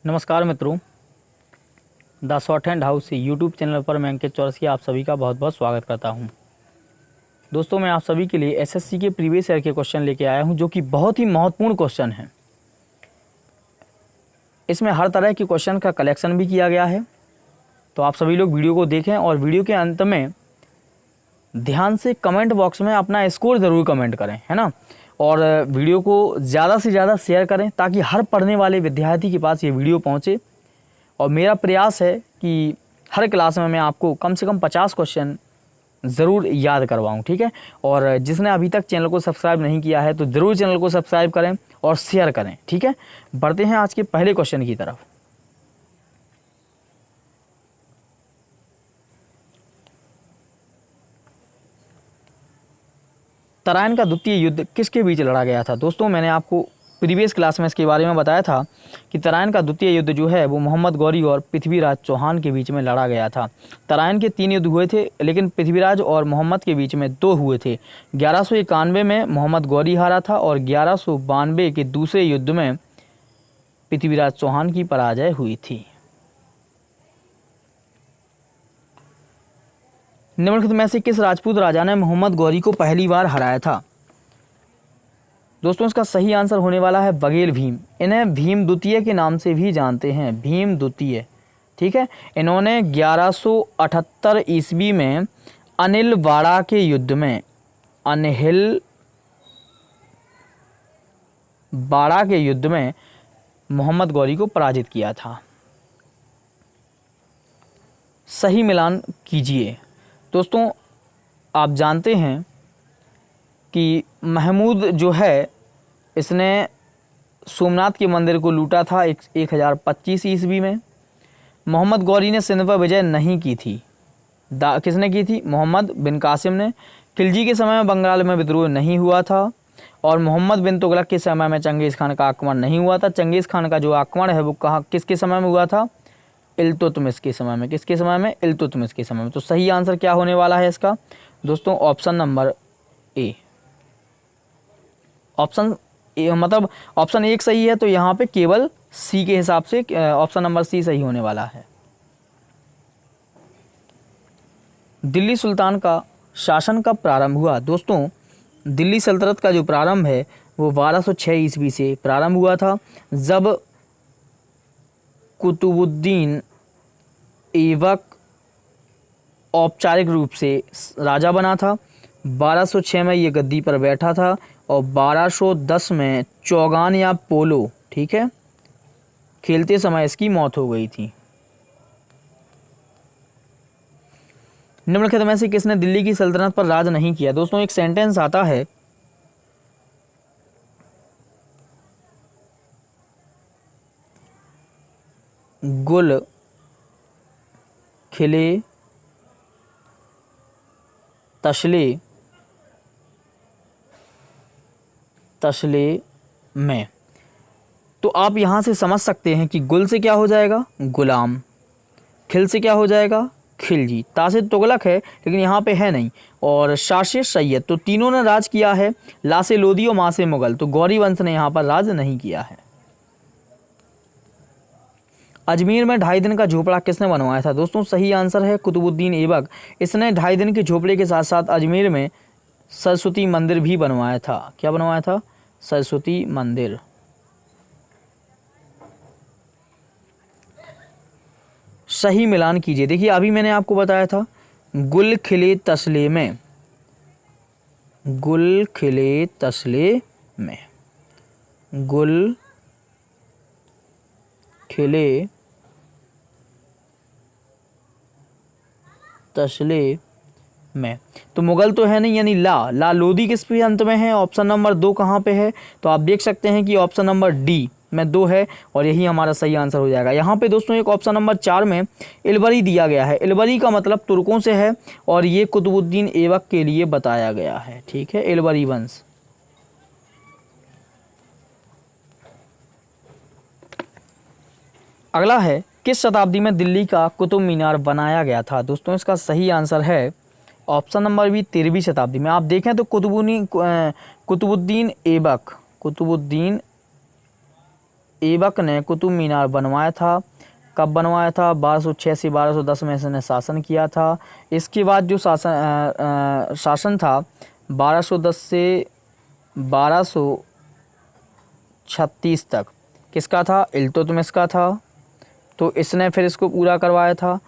नमस्कार मित्रों, the short hand house YouTube channel पर मैं अंकित चौरसिया आप सभी का बहुत बहुत स्वागत करता हूं। दोस्तों, मैं आप सभी के लिए एसएससी के प्रीवियस ईयर के क्वेश्चन लेके आया हूं जो कि बहुत ही महत्वपूर्ण क्वेश्चन हैं। इसमें हर तरह के क्वेश्चन का कलेक्शन भी किया गया है, तो आप सभी लोग वीडियो को देखें और वीडियो के अंत में ध्यान से कमेंट बॉक्स में अपना स्कोर ज़रूर कमेंट करें, है ना। और वीडियो को ज़्यादा से ज़्यादा शेयर करें ताकि हर पढ़ने वाले विद्यार्थी के पास ये वीडियो पहुँचे। और मेरा प्रयास है कि हर क्लास में मैं आपको कम से कम 50 क्वेश्चन ज़रूर याद करवाऊँ, ठीक है। और जिसने अभी तक चैनल को सब्सक्राइब नहीं किया है तो ज़रूर चैनल को सब्सक्राइब करें और शेयर करें, ठीक है। बढ़ते हैं आज के पहले क्वेश्चन की तरफ। तराइन का द्वितीय युद्ध किसके बीच लड़ा गया था? दोस्तों, मैंने आपको प्रीवियस क्लास में इसके बारे में बताया था कि तराइन का द्वितीय युद्ध जो है वो मोहम्मद गौरी और पृथ्वीराज चौहान के बीच में लड़ा गया था। तराइन के 3 युद्ध हुए थे, लेकिन पृथ्वीराज और मोहम्मद के बीच में 2 हुए थे। 1191 में मोहम्मद गौरी हारा था और 1192 के दूसरे युद्ध में पृथ्वीराज चौहान की पराजय हुई थी। निम्नलिखित में से किस राजपूत राजा ने मोहम्मद गौरी को पहली बार हराया था? दोस्तों, इसका सही आंसर होने वाला है बघेल भीम। इन्हें भीम द्वितीय के नाम से भी जानते हैं, भीम द्वितीय, ठीक है। इन्होंने 1178 ईस्वी में अनिल वाड़ा के युद्ध में मोहम्मद गौरी को पराजित किया था। सही मिलान कीजिए। दोस्तों, आप जानते हैं कि महमूद जो है इसने सोमनाथ के मंदिर को लूटा था 1025 ईस्वी में। मोहम्मद गौरी ने सिंध पर विजय नहीं की थी। किसने की थी? मोहम्मद बिन कासिम ने। खिलजी के समय में बंगाल में विद्रोह नहीं हुआ था और मोहम्मद बिन तुगलक के समय में चंगेज़ खान का आक्रमण नहीं हुआ था। चंगेज़ खान का जो आक्रमण है वो किसके समय में हुआ था? इल्तुतमिश के समय में। किसके समय में? इल्तुतमिश के समय में। तो सही आंसर क्या होने वाला है इसका? दोस्तों, option number A. Option A मतलब ऑप्शन 1 सही है, तो यहाँ पे केवल सी के हिसाब से ऑप्शन नंबर सी सही होने वाला है। दिल्ली सुल्तान का शासन कब प्रारंभ हुआ? दोस्तों, दिल्ली सल्तनत का जो प्रारंभ है वो 1206 ईस्वी से प्रारंभ हुआ था, जब कुतुबुद्दीन ऐबक औपचारिक रूप से राजा बना था। 1206 में ये गद्दी पर बैठा था और 1210 में चौगान या पोलो, ठीक है, खेलते समय इसकी मौत हो गई थी। निम्नलिखित में से किसने दिल्ली की सल्तनत पर राज नहीं किया? दोस्तों, एक सेंटेंस आता है, गुल खिले तसले में। तो आप यहाँ से समझ सकते हैं कि गुल से क्या हो जाएगा? गुलाम। खिल से क्या हो जाएगा? खिलजी। ता से तुगलक है लेकिन यहाँ पे है नहीं। और शाह से सैयद, तो तीनों ने राज किया है। ला से लोधी और माँ से मुगल, तो गौरी वंश ने यहाँ पर राज नहीं किया है। अजमेर में 2.5 दिन का झोपड़ा किसने बनवाया था? दोस्तों, सही आंसर है कुतुबुद्दीन ऐबक। इसने 2.5 दिन के झोपड़े के साथ साथ अजमेर में सरस्वती मंदिर भी बनवाया था। क्या बनवाया था? सरस्वती मंदिर। सही मिलान कीजिए। देखिए, अभी मैंने आपको बताया था गुल खिले तसले में, गुल खिले तसले में, गुल खिले तसले में। तो मुगल तो है नहीं, यानी ला लोधी किस पे अंत में है? ऑप्शन नंबर 2 कहाँ पे है? तो आप देख सकते हैं कि ऑप्शन नंबर डी में 2 है और यही हमारा सही आंसर हो जाएगा। यहाँ पे दोस्तों एक ऑप्शन नंबर 4 में इलबरी दिया गया है। इलबरी का मतलब तुर्कों से है और ये कुतुबुद्दीन ऐबक के लिए बताया गया है, ठीक है, इलबरी वंश। अगला है, किस शताब्दी में दिल्ली का कुतुब मीनार बनाया गया था? दोस्तों, इसका सही आंसर है ऑप्शन नंबर बी, 13वीं शताब्दी में। आप देखें तो कुतुबुद्दीन ऐबक ने कुतुब मीनार बनवाया था? कब बनवाया था? 1206 से 1210 में इसने शासन किया था। इसके बाद जो शासन था 1210 से 1236 तक किसका था? इल्तुतमिश का था। तो इसने फिर इसको पूरा करवाया था,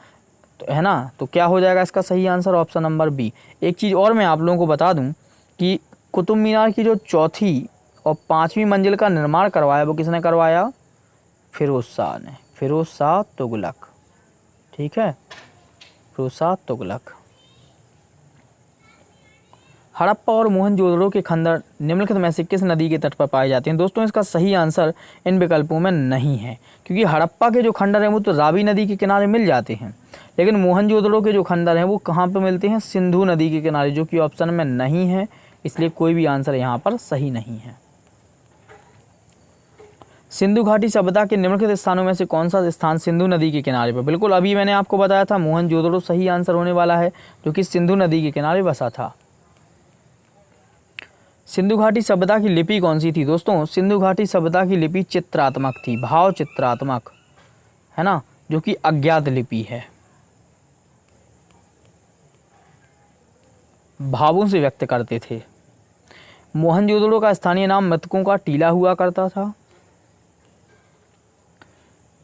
तो है ना। तो क्या हो जाएगा इसका सही आंसर? Option number B. एक चीज़ और मैं आप लोगों को बता दूं कि कुतुब मीनार की जो चौथी और पाँचवीं मंजिल का निर्माण करवाया वो किसने करवाया? फिरोज शाह ने, फिरोज शाह तुगलक। ठीक है, फिरोज शाह तुगलक। हड़प्पा और मोहनजोदड़ो के खंडर निम्नलिखित में से किस नदी के तट पर पाए जाते हैं? दोस्तों इसका सही आंसर इन विकल्पों में नहीं है, क्योंकि हड़प्पा के जो खंडर हैं वो तो रावी नदी के किनारे मिल जाते हैं, लेकिन मोहनजोदड़ो के जो खंडर हैं वो कहाँ पर मिलते हैं? सिंधु नदी के किनारे, जो कि ऑप्शन में नहीं है, इसलिए कोई भी आंसर यहाँ पर सही नहीं है। सिंधु घाटी सभ्यता के निम्नलिखित स्थानों में से कौन सा स्थान सिंधु नदी के किनारे पर? बिल्कुल अभी मैंने आपको बताया था मोहनजोदड़ो सही आंसर होने वाला है, जो कि सिंधु नदी के किनारे बसा था। सिंधु घाटी सभ्यता की लिपि कौन सी थी? दोस्तों सिंधु घाटी सभ्यता की लिपि चित्रात्मक थी, भाव चित्रात्मक, है ना, जो कि अज्ञात लिपि है, भावों से व्यक्त करते थे। मोहनजोदड़ो का स्थानीय नाम मृतकों का टीला हुआ करता था।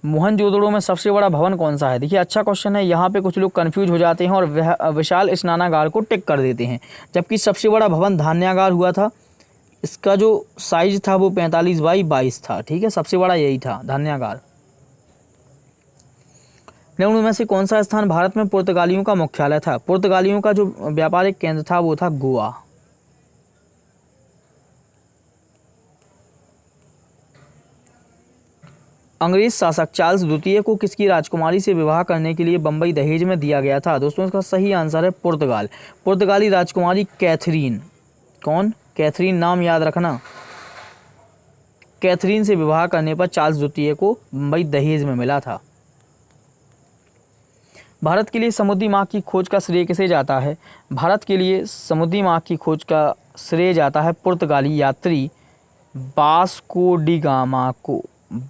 मोहनजोदड़ो में सबसे बड़ा भवन कौन सा है? देखिए अच्छा क्वेश्चन है, यहाँ पे कुछ लोग कंफ्यूज हो जाते हैं और विशाल स्नानागार को टिक कर देते हैं, जबकि सबसे बड़ा भवन धान्यागार हुआ था। इसका जो साइज था वो 45x22 था। ठीक है, सबसे बड़ा यही था, धान्यागार। निम्न में से कौन सा स्थान भारत में पुर्तगालियों का मुख्यालय था? पुर्तगालियों का जो व्यापारिक केंद्र था वो था गोवा। अंग्रेज शासक चार्ल्स द्वितीय को किसकी राजकुमारी से विवाह करने के लिए बंबई दहेज में दिया गया था? दोस्तों इसका सही आंसर है पुर्तगाल। पुर्तगाली राजकुमारी कैथरीन। कौन? कैथरीन, नाम याद रखना। कैथरीन से विवाह करने पर चार्ल्स द्वितीय को बंबई दहेज में मिला था। भारत के लिए समुद्री मार्ग की खोज का श्रेय किसे जाता है? भारत के लिए समुद्री मार्ग की खोज का श्रेय जाता है पुर्तगाली यात्री वास्को डी गामा को।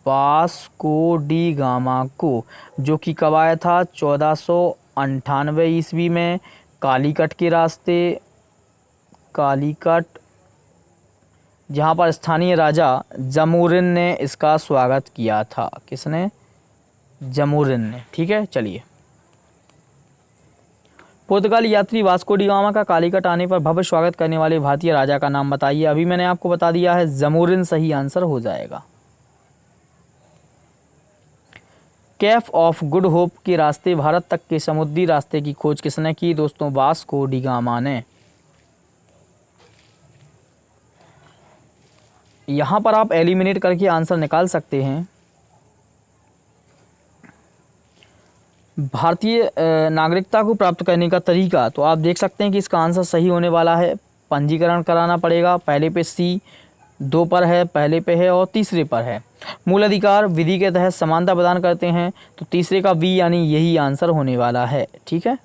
वास्को डी गामा को, जो कि कब आया था? 1498 ईस्वी में, कालीकट के रास्ते, कालीकट, जहाँ पर स्थानीय राजा जमोरिन ने इसका स्वागत किया था। किसने? जमोरिन ने। ठीक है, चलिए। पुर्तगाली यात्री वास्को डी गामा का कालीकट आने पर भव्य स्वागत करने वाले भारतीय राजा का नाम बताइए। अभी मैंने आपको बता दिया है, जमोरिन सही आंसर हो जाएगा। केप ऑफ गुड होप के रास्ते भारत तक के समुद्री रास्ते की खोज किसने की? दोस्तों वास्को डी गामा ने। यहां पर आप एलिमिनेट करके आंसर निकाल सकते हैं। भारतीय नागरिकता को प्राप्त करने का तरीका, तो आप देख सकते हैं कि इसका आंसर सही होने वाला है। पंजीकरण कराना पड़ेगा, पहले पे सी, 2 पर है, पहले पे है और तीसरे पर है। मूल अधिकार विधि के तहत समानता प्रदान करते हैं, तो तीसरे का बी यानी यही आंसर होने वाला है। ठीक है,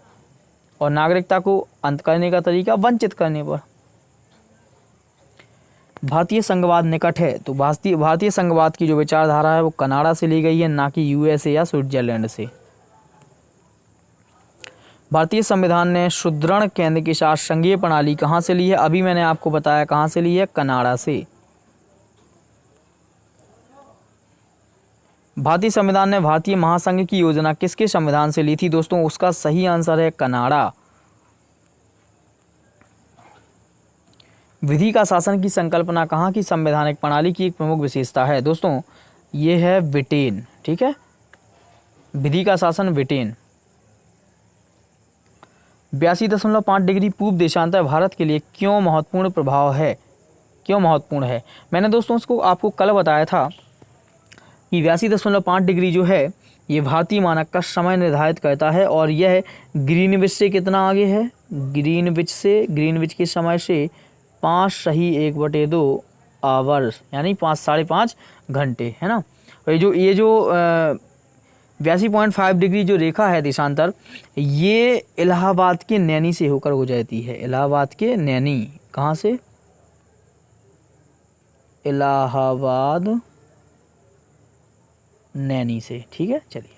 और नागरिकता को अंत करने का तरीका वंचित करने पर। भारतीय संघवाद निकट है, तो भारतीय संघवाद की जो विचारधारा है वो कनाडा से ली गई है, ना कि यूएसए या स्विट्जरलैंड से। भारतीय संविधान ने सुदृढ़ केंद्र के साथ संघीय प्रणाली कहाँ से ली है? अभी मैंने आपको बताया कहाँ से ली है, कनाडा से। भारतीय संविधान ने भारतीय महासंघ की योजना किसके संविधान से ली थी? दोस्तों उसका सही आंसर है कनाडा। विधि का शासन की संकल्पना कहाँ की संवैधानिक प्रणाली की एक प्रमुख विशेषता है? दोस्तों ये है ब्रिटेन। ठीक है, विधि का शासन ब्रिटेन। 82.5 डिग्री पूर्व देशांतर भारत के लिए क्यों महत्वपूर्ण प्रभाव है? क्यों महत्वपूर्ण है? मैंने दोस्तों उसको आपको कल बताया था कि 82.5 डिग्री जो है ये भारतीय मानक का समय निर्धारित करता है, और यह ग्रीनविच से कितना आगे है? ग्रीनविच के समय से 5 सही 1/2 आवर्स, यानी 5 साढ़े 5 घंटे, है ना। और ये जो 82.5 डिग्री जो रेखा है देशांतर, ये इलाहाबाद के नैनी से होकर हो जाती है। इलाहाबाद के नैनी, कहाँ से? इलाहाबाद नैनी से। ठीक है, चलिए।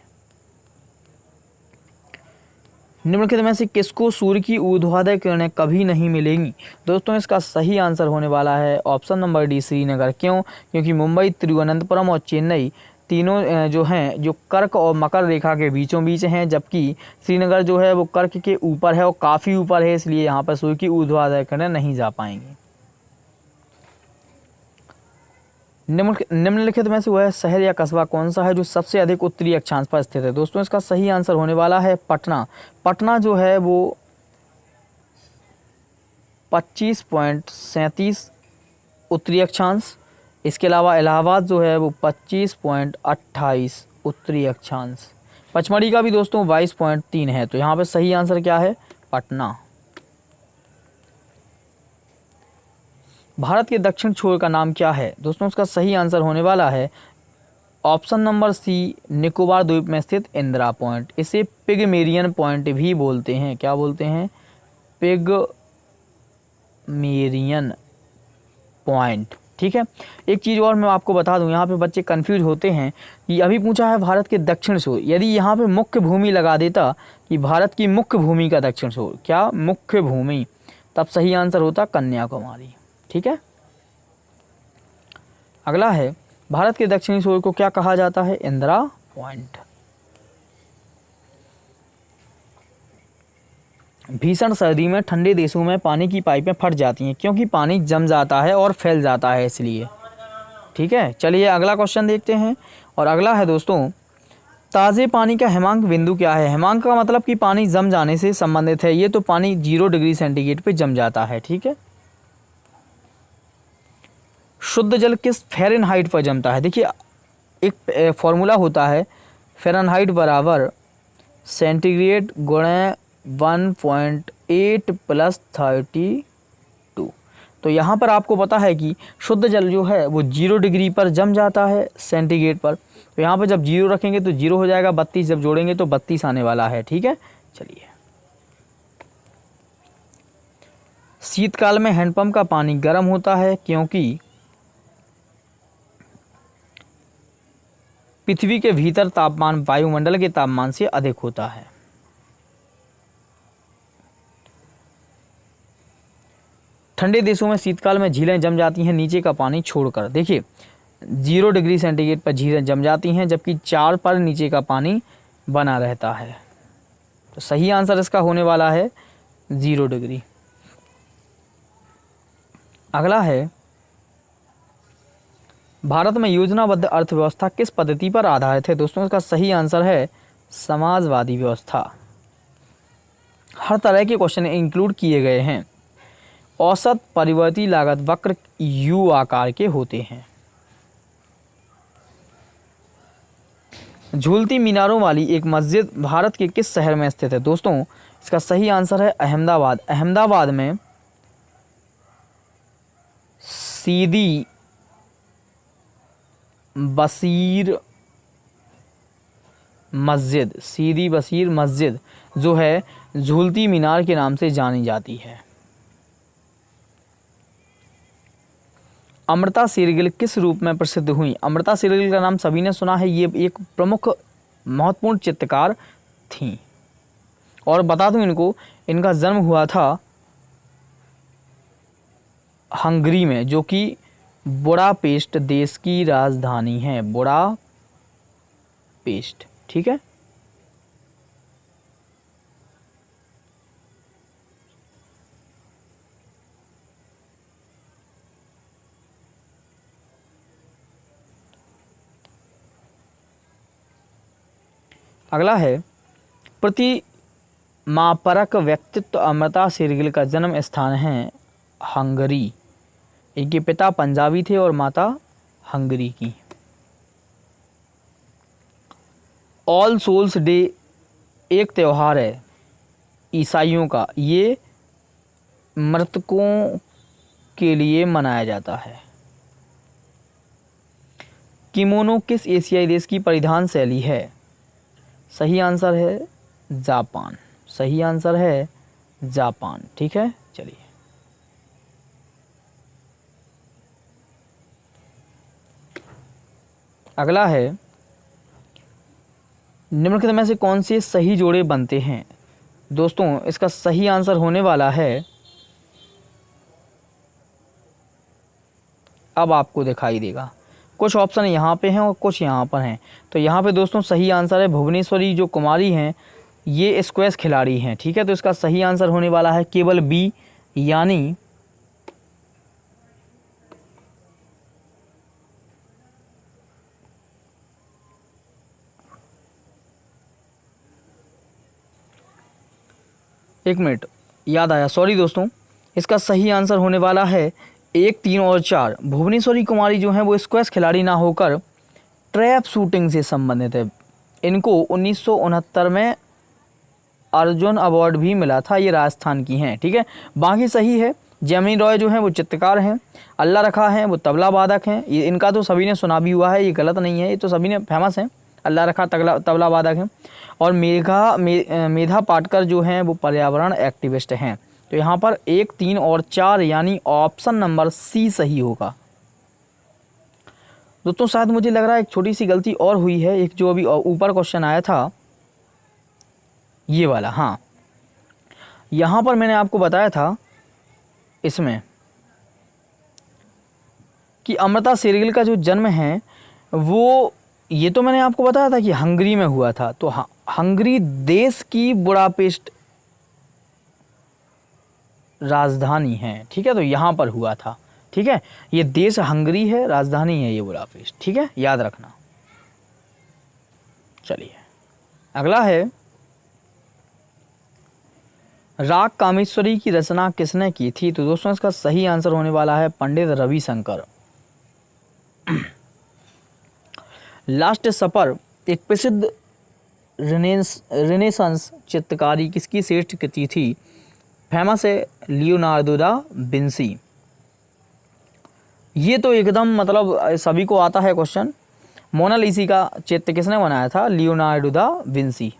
निम्नलिखित में से किसको सूर्य की ऊर्ध्वाधर किरणें कभी नहीं मिलेंगी? दोस्तों इसका सही आंसर होने वाला है ऑप्शन नंबर डी, श्रीनगर। क्यों? क्योंकि मुंबई, तिरुवनंतपुरम और चेन्नई तीनों जो हैं जो कर्क और मकर रेखा के बीचों बीच हैं, जबकि श्रीनगर जो है वो कर्क के ऊपर है और काफ़ी ऊपर है, इसलिए यहाँ पर सूर्य की ऊर्ध्वाधर किरणें नहीं जा पाएंगी। निम्नलिखित में से वह शहर या कस्बा कौन सा है जो सबसे अधिक उत्तरी अक्षांश पर स्थित है? दोस्तों इसका सही आंसर होने वाला है पटना। पटना जो है वो 25.37 उत्तरी अक्षांश, इसके अलावा इलाहाबाद जो है वो 25.28 उत्तरी अक्षांश, पचमढ़ी का भी दोस्तों 22.3 है। तो यहाँ पे सही आंसर क्या है? पटना। भारत के दक्षिण छोर का नाम क्या है? दोस्तों उसका सही आंसर होने वाला है ऑप्शन नंबर सी, निकोबार द्वीप में स्थित इंदिरा पॉइंट। इसे पिगमेरियन पॉइंट भी बोलते हैं। क्या बोलते हैं? पिगमेरियन पॉइंट। ठीक है। एक चीज़ और मैं आपको बता दूं, यहाँ पे बच्चे कंफ्यूज होते हैं कि अभी पूछा है भारत के दक्षिण छोर, यदि यहाँ पे मुख्य भूमि लगा देता कि भारत की मुख्य भूमि का दक्षिण छोर, क्या मुख्य भूमि, तब सही आंसर होता कन्याकुमारी। ठीक है। अगला है, भारत के दक्षिणी छोर को क्या कहा जाता है? इंदिरा पॉइंट। भीषण सर्दी में ठंडे देशों में पानी की पाइपें फट जाती हैं क्योंकि पानी जम जाता है और फैल जाता है, इसलिए। ठीक है, चलिए अगला क्वेश्चन देखते हैं। और अगला है दोस्तों, ताज़े पानी का हिमांक बिंदु क्या है? हिमांक का मतलब कि पानी जम जाने से संबंधित है। ये तो पानी 0 डिग्री सेंटीग्रेड पे जम जाता है। ठीक है। शुद्ध जल किस फ़ारेनहाइट पर जमता है? देखिए एक फॉर्मूला होता है, फ़ारेनहाइट बराबर सेंटीग्रेड गुणे 1.8 + 32। तो यहाँ पर आपको पता है कि शुद्ध जल जो है वो 0 डिग्री पर जम जाता है सेंटीग्रेड पर। तो यहाँ पर जब 0 रखेंगे तो 0 हो जाएगा, 32 जब जोड़ेंगे तो 32 आने वाला है। ठीक है, चलिए। शीतकाल में हैंडपंप का पानी गर्म होता है क्योंकि पृथ्वी के भीतर तापमान वायुमंडल के तापमान से अधिक होता है। ठंडे देशों में शीतकाल में झीलें जम जाती हैं नीचे का पानी छोड़कर। देखिए 0 डिग्री सेंटीग्रेड पर झीलें जम जाती हैं, जबकि 4 पर नीचे का पानी बना रहता है। तो सही आंसर इसका होने वाला है 0 डिग्री। अगला है, भारत में योजनाबद्ध अर्थव्यवस्था किस पद्धति पर आधारित है? दोस्तों इसका सही आंसर है समाजवादी व्यवस्था। हर तरह के क्वेश्चन इंक्लूड किए गए हैं। औसत परिवर्ती लागत वक्र यू आकार के होते हैं। झूलती मीनारों वाली एक मस्जिद भारत के किस शहर में स्थित है? दोस्तों इसका सही आंसर है अहमदाबाद। अहमदाबाद में सीदी बशीर मस्जिद जो है झूलती मीनार के नाम से जानी जाती है। अमृता शेरगिल किस रूप में प्रसिद्ध हुई? अमृता शेरगिल का नाम सभी ने सुना है, ये एक प्रमुख महत्वपूर्ण चित्रकार थी। और बता दूं इनको, इनका जन्म हुआ था हंगरी में, जो कि बुडापेस्ट देश की राजधानी है। बुडापेस्ट। ठीक है। अगला है, प्रतिमापरक व्यक्तित्व अमृता शेरगिल का जन्म स्थान है हंगरी। इनके पिता पंजाबी थे और माता हंगरी की। ऑल सोल्स डे एक त्यौहार है ईसाइयों का, ये मृतकों के लिए मनाया जाता है। किमोनो किस एशियाई देश की परिधान शैली है? सही आंसर है जापान। सही आंसर है जापान। ठीक है, चलिए। अगला है, निम्नलिखित में से कौन से सही जोड़े बनते हैं? दोस्तों इसका सही आंसर होने वाला है, अब आपको दिखाई देगा, कुछ ऑप्शन यहाँ पे हैं और कुछ यहाँ पर हैं। तो यहाँ पे दोस्तों सही आंसर है भुवनेश्वरी जो कुमारी हैं ये स्क्वैश खिलाड़ी हैं, ठीक है। तो इसका सही आंसर होने वाला है केवल बी, यानी एक मिनट याद आया, सॉरी दोस्तों, इसका सही आंसर होने वाला है 1, 3 और 4। भुवनेश्वरी कुमारी जो हैं वो स्क्वैश खिलाड़ी ना होकर ट्रैप शूटिंग से संबंधित है। इनको 1969 में अर्जुन अवार्ड भी मिला था, ये राजस्थान की हैं, ठीक है। बाकी सही है। जेमिनी रॉय जो हैं वो चित्रकार हैं, अल्लाह रखा हैं वो तबला वादक हैं, ये इनका तो सभी ने सुना भी हुआ है, ये गलत नहीं है, ये तो सभी ने फेमस हैं, अल्लाह रखा तबला वादक हैं। और मेधा पाटकर जो हैं वो पर्यावरण एक्टिविस्ट हैं। तो यहाँ पर 1, 3 और 4 यानी ऑप्शन नंबर सी सही होगा। दोस्तों शायद मुझे लग रहा है एक छोटी सी गलती और हुई है, एक जो अभी ऊपर क्वेश्चन आया था ये वाला, हाँ यहाँ पर मैंने आपको बताया था इसमें कि अमृता शेरगिल का जो जन्म है वो, ये तो मैंने आपको बताया था कि हंगरी में हुआ था। तो हंगरी देश की बुडापेस्ट राजधानी है, ठीक है। तो यहाँ पर हुआ था, ठीक है। ये देश हंगरी है, राजधानी है ये बुडापेस्ट, ठीक है, याद रखना। चलिए अगला है, राग कामेश्वरी की रचना किसने की थी? तो दोस्तों इसका सही आंसर होने वाला है पंडित रविशंकर। लास्ट सपर एक प्रसिद्ध रेनेसांस चित्रकारी किसकी श्रेष्ठ कृति थी? फेमस है लियोनार्डो दा विंसी। ये तो एकदम मतलब सभी को आता है क्वेश्चन। मोनालिसा का चित्र किसने बनाया था? Leonardo da Vinci.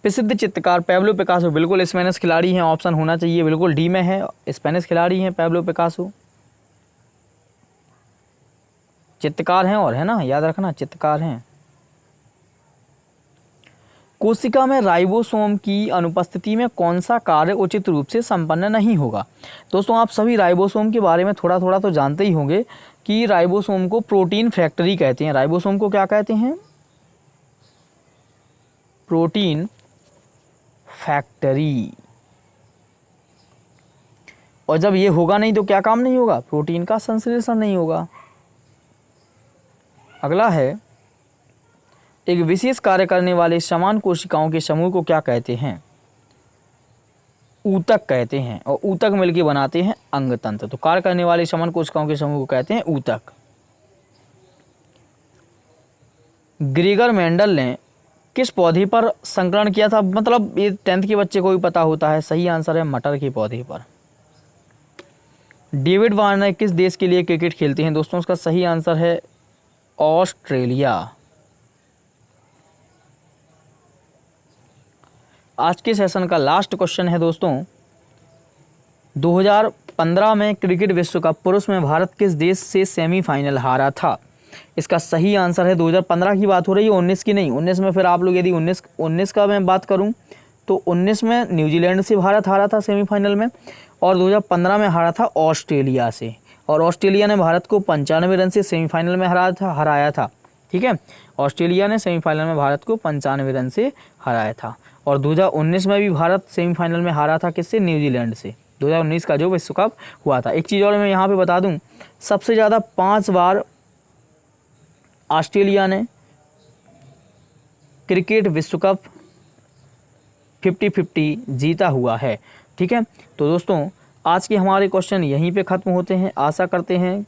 प्रसिद्ध चित्रकार पैब्लो पिकासो, बिल्कुल स्पेनिश खिलाड़ी हैं, ऑप्शन होना चाहिए, बिल्कुल डी में है, स्पेनिश खिलाड़ी हैं पैब्लो पिकासो, चित्रकार हैं और है ना, याद रखना चित्रकार हैं। कोशिका में राइबोसोम की अनुपस्थिति में कौन सा कार्य उचित रूप से संपन्न नहीं होगा? दोस्तों आप सभी राइबोसोम के बारे में थोड़ा थोड़ा तो जानते ही होंगे कि राइबोसोम को प्रोटीन फैक्ट्री कहते हैं। राइबोसोम को क्या कहते हैं? Protein factory. और जब ये होगा नहीं तो क्या काम नहीं होगा? प्रोटीन का संश्लेषण नहीं होगा। अगला है, एक विशेष कार्य करने वाले समान कोशिकाओं के समूह को क्या कहते हैं? ऊतक कहते हैं, और ऊतक मिलकर बनाते हैं अंग तंत्र। तो कार्य करने वाले समान कोशिकाओं के समूह को कहते हैं ऊतक। ग्रेगर मेंडल ने किस पौधे पर संकलन किया था? मतलब ये 10th के बच्चे को भी पता होता है। सही आंसर है मटर के पौधे पर। डेविड वार्नर किस देश के लिए क्रिकेट खेलते हैं? दोस्तों उसका सही आंसर है ऑस्ट्रेलिया। आज के सेशन का लास्ट क्वेश्चन है दोस्तों, 2015 में क्रिकेट विश्व कप पुरुष में भारत किस देश से सेमीफाइनल हारा था? इसका सही आंसर है 2015 की बात हो रही है, 19 की नहीं। 19 में फिर आप लोग यदि 19 का मैं बात करूं तो 19 में न्यूजीलैंड से भारत हारा था सेमीफाइनल में, और 2015 में हारा था ऑस्ट्रेलिया से, और ऑस्ट्रेलिया ने भारत को 95 रन से सेमीफाइनल में हराया था, ठीक है। ऑस्ट्रेलिया ने सेमीफाइनल में भारत को 95 रन से हराया था। और 2019 में भी भारत सेमीफाइनल में हारा था, किससे? न्यूजीलैंड से। 2019 का जो विश्व कप हुआ था। एक चीज़ और मैं यहाँ पे बता दूँ, सबसे ज़्यादा 5 बार ऑस्ट्रेलिया ने क्रिकेट विश्व कप 50-50 जीता हुआ है, ठीक है। तो दोस्तों आज के हमारे क्वेश्चन यहीं पे ख़त्म होते हैं। आशा करते हैं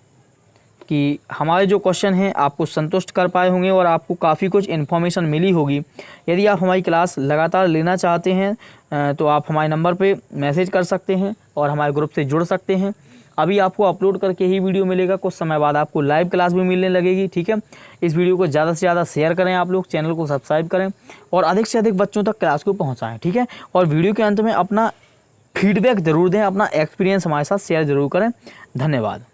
कि हमारे जो क्वेश्चन हैं आपको संतुष्ट कर पाए होंगे और आपको काफ़ी कुछ इन्फॉर्मेशन मिली होगी। यदि आप हमारी क्लास लगातार लेना चाहते हैं तो आप हमारे नंबर पे मैसेज कर सकते हैं और हमारे ग्रुप से जुड़ सकते हैं। अभी आपको अपलोड करके ही वीडियो मिलेगा, कुछ समय बाद आपको लाइव क्लास भी मिलने लगेगी, ठीक है। इस वीडियो को ज़्यादा से ज़्यादा शेयर करें, आप लोग चैनल को सब्सक्राइब करें और अधिक से अधिक बच्चों तक क्लास को पहुँचाएँ, ठीक है। और वीडियो के अंत में अपना फीडबैक ज़रूर दें, अपना एक्सपीरियंस हमारे साथ शेयर ज़रूर करें। धन्यवाद।